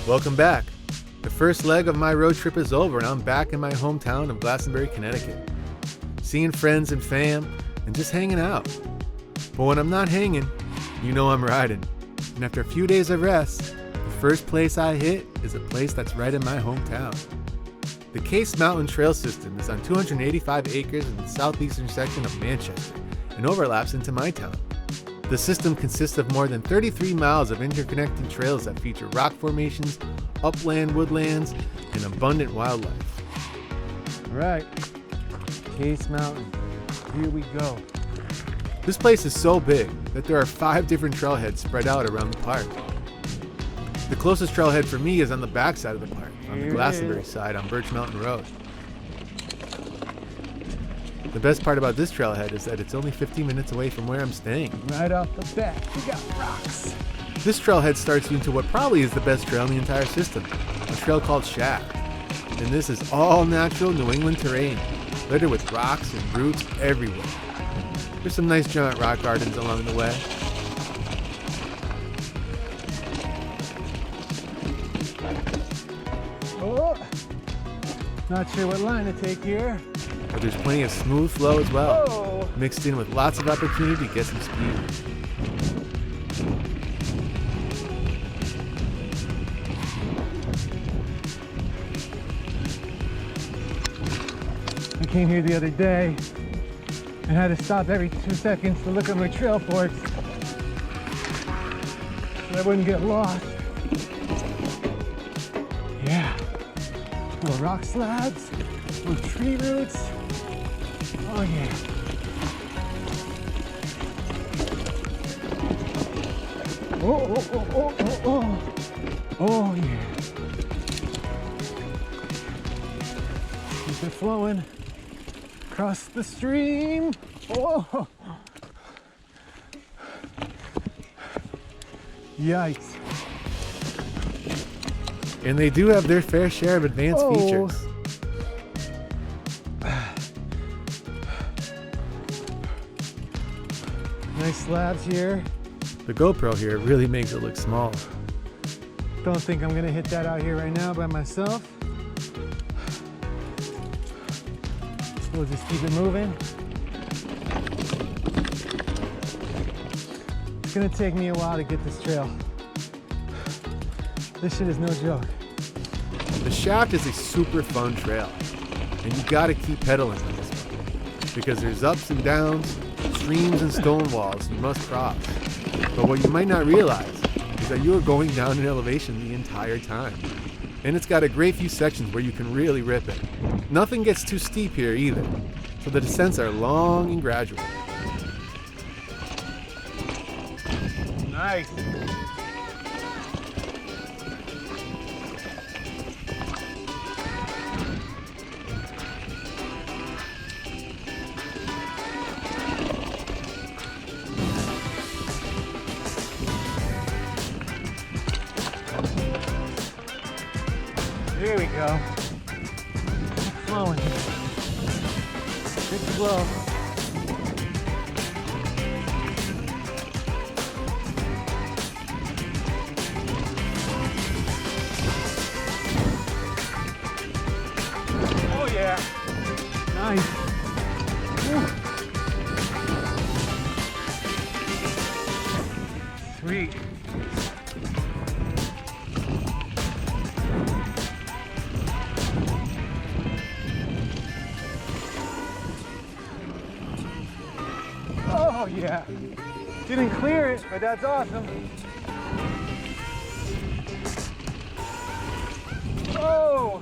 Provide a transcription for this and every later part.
Welcome back. The first leg of my road trip is over and I'm back in my hometown of Glastonbury, Connecticut. Seeing friends and fam and just hanging out. But when I'm not hanging, you know I'm riding. And after a few days of rest, the first place I hit is a place that's right in my hometown. The Case Mountain Trail System is on 285 acres in the southeastern section of Manchester and overlaps into my town. The system consists of more than 33 miles of interconnecting trails that feature rock formations, upland woodlands, and abundant wildlife. All right, Case Mountain, here we go. This place is so big that there are 5 different trailheads spread out around the park. The closest trailhead for me is on the back side of the park, on the Glastonbury side on Birch Mountain Road. The best part about this trailhead is that it's only 15 minutes away from where I'm staying. Right off the bat, we got rocks. This trailhead starts you into what probably is the best trail in the entire system, a trail called Shaft. And this is all natural New England terrain, littered with rocks and roots everywhere. There's some nice giant rock gardens along the way. Oh, not sure what line to take here. But there's plenty of smooth flow as well, Oh, mixed in with lots of opportunity to get some speed. I came here the other day and had to stop every 2 seconds to look at my trail forks so I wouldn't get lost. Yeah, little rock slabs, little tree roots. Oh yeah. Oh yeah. Keep it flowing across the stream. Oh. Yikes. And they do have their fair share of advanced features. Nice slabs here. The GoPro here really makes it look small. Don't think I'm gonna hit that out here right now by myself. We'll just keep it moving. It's gonna take me a while to get this trail. This shit is no joke. The Shaft is a super fun trail, and you gotta keep pedaling on this one, because there's ups and downs, streams and stone walls you must cross. But what you might not realize is that you are going down in elevation the entire time. And it's got a great few sections where you can really rip it. Nothing gets too steep here either, so the descents are long and gradual. Nice. There we go. Keep flowing. Big flow. Oh yeah. Nice. Woo. Sweet. Oh yeah. Didn't clear it, but that's awesome. Oh!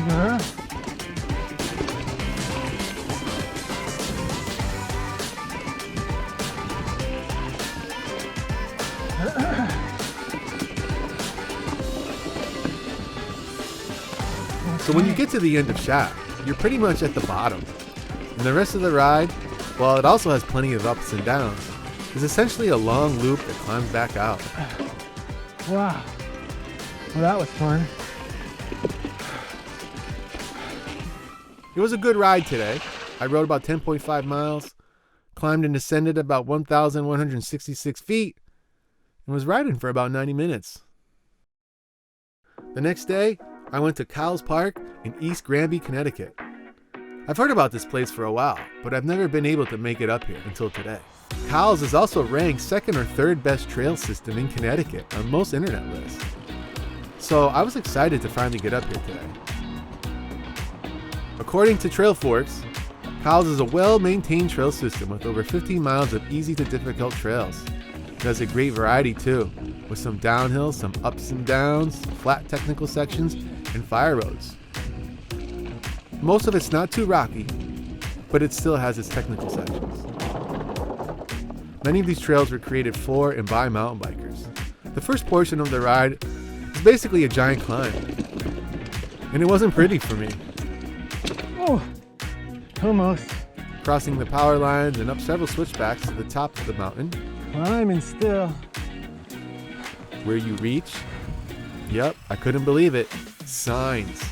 Uh-huh. So when you get to the end of Shaft, you're pretty much at the bottom. And the rest of the ride, while it also has plenty of ups and downs, is essentially a long loop that climbs back out. Wow. Well, that was fun. It was a good ride today. I rode about 10.5 miles, climbed and descended about 1,166 feet, and was riding for about 90 minutes. The next day, I went to Cowles Park in East Granby, Connecticut. I've heard about this place for a while, but I've never been able to make it up here until today. Cowles is also ranked second or third best trail system in Connecticut on most internet lists. So I was excited to finally get up here today. According to Trail Forks, Cowles is a well-maintained trail system with over 15 miles of easy to difficult trails. It has a great variety too, with some downhills, some ups and downs, flat technical sections, and fire roads. Most of it's not too rocky, but it still has its technical sections. Many of these trails were created for and by mountain bikers. The first portion of the ride is basically a giant climb, and it wasn't pretty for me. Oh, almost. Crossing the power lines and up several switchbacks to the top of the mountain. Climbing still. Where you reach, yep, I couldn't believe it, signs.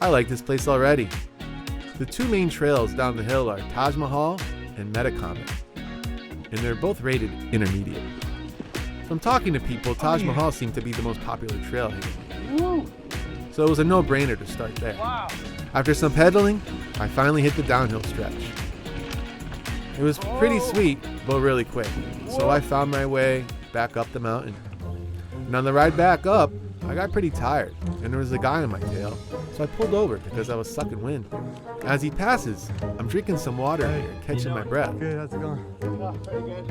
I like this place already. The two main trails down the hill are Taj Mahal and Metacomet, and they're both rated intermediate. From talking to people, Taj Mahal seemed to be the most popular trail here. Woo. So it was a no-brainer to start there. Wow. After some pedaling, I finally hit the downhill stretch. It was pretty sweet, but really quick. So I found my way back up the mountain. And on the ride back up, I got pretty tired, and there was a guy on my tail, so I pulled over because I was sucking wind. As he passes, I'm drinking some water here, catching my breath. Good, how's it going? Pretty good.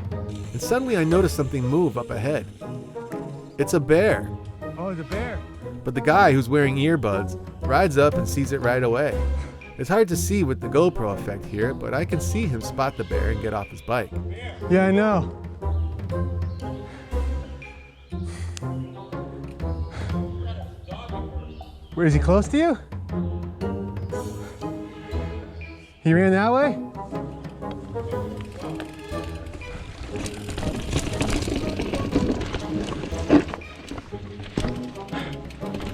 And suddenly I noticed something move up ahead. It's a bear. Oh, it's a bear. But the guy who's wearing earbuds rides up and sees it right away. It's hard to see with the GoPro effect here, but I can see him spot the bear and get off his bike. Yeah, I know. Where is he close to you? He ran that way?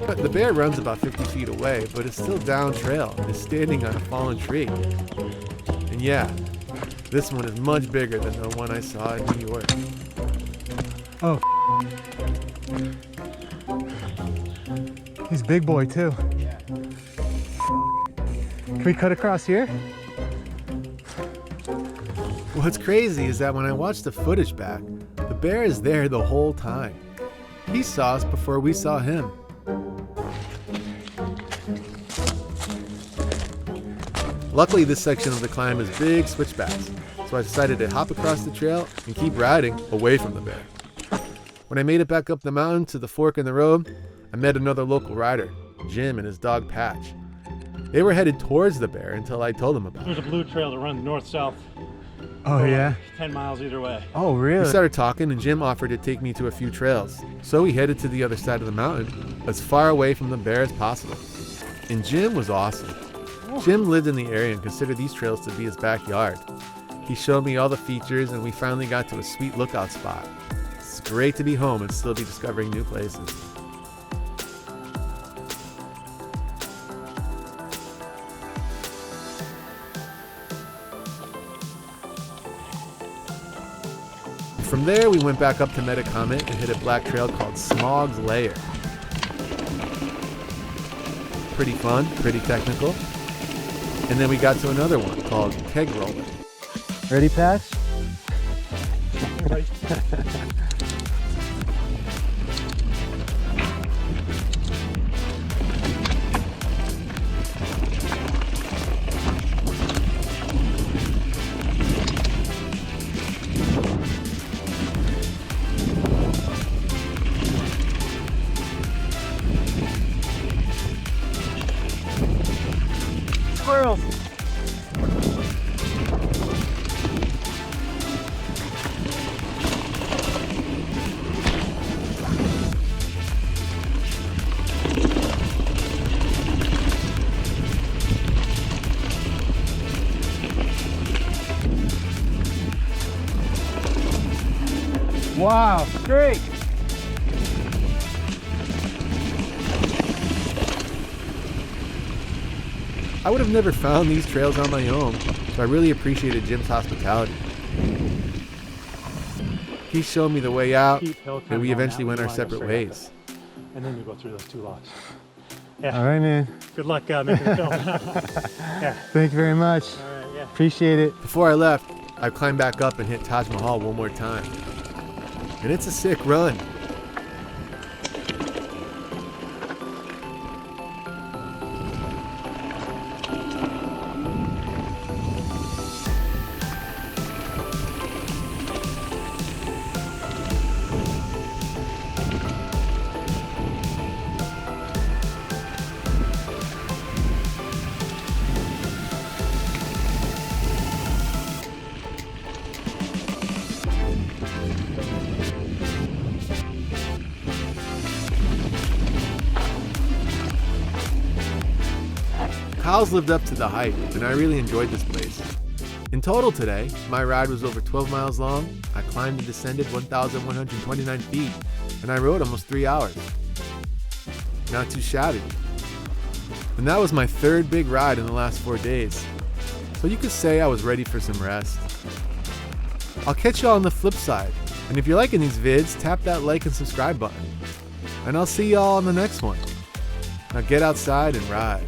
But the bear runs about 50 feet away, but it's still down trail and is standing on a fallen tree. And yeah, this one is much bigger than the one I saw in New York. Oh. He's a big boy too. Can we cut across here? What's crazy is that when I watched the footage back, the bear is there the whole time. He saw us before we saw him. Luckily, this section of the climb is big switchbacks, so I decided to hop across the trail and keep riding away from the bear. When I made it back up the mountain to the fork in the road, I met another local rider, Jim and his dog Patch. They were headed towards the bear until I told them about it. There's a blue trail that runs north-south. Oh yeah? 10 miles either way. Oh We really? started talking and Jim offered to take me to a few trails. So we headed to the other side of the mountain, as far away from the bear as possible. And Jim was awesome. Jim lived in the area and considered these trails to be his backyard. He showed me all the features and we finally got to a sweet lookout spot. It's great to be home and still be discovering new places. From there, we went back up to Metacomet and hit a black trail called Smog's Lair. Pretty fun, pretty technical. And then we got to another one called Keg Roller. Ready, Patch? Squirrels! Wow, great! I would have never found these trails on my own, so I really appreciated Jim's hospitality. He showed me the way out, Steep hill and coming we down eventually that went way, our you wanna go separate straight up ways. it. And then you go through those 2 logs. Yeah. All right, man. Good luck making the film. Yeah. Thank you very much. All right, yeah. Appreciate it. Before I left, I climbed back up and hit Taj Mahal one more time. And it's a sick run. Cowles lived up to the hype, and I really enjoyed this place. In total today, my ride was over 12 miles long, I climbed and descended 1,129 feet, and I rode almost 3 hours. Not too shabby. And that was my third big ride in the last 4 days, so you could say I was ready for some rest. I'll catch y'all on the flip side, and if you're liking these vids, tap that like and subscribe button. And I'll see y'all on the next one. Now get outside and ride.